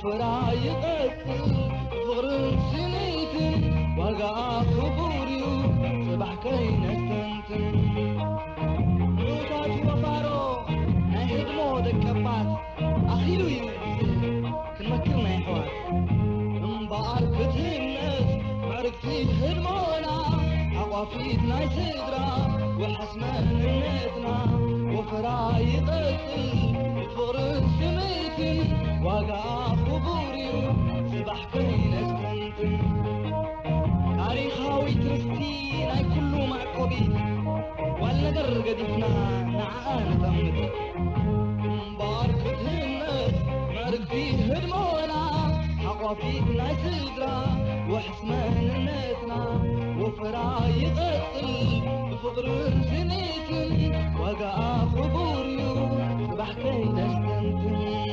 وفرع يقتل فغر سنيت وقع خبوري صباح كين استنتن موتات وفارو ناهد مودك كبات أخيلو يمزل كنمكرنا يحوات مبارك الناس معركتي هدمونا عوافيت ناي سدرا والحسمان النتنا وفرع يقتل فغر سنيت وقع خبوري صباح كين استنتن تاريخاوي ترستي ناي كله معقوبي ولا قديفنا نعانا تمدي مبارك الناس معركتي هدمونا عقافيت ناي سدرا وحسمان النتنا وفرع يقتل بفضل سنيت وقع خبوري صباح كين استنتن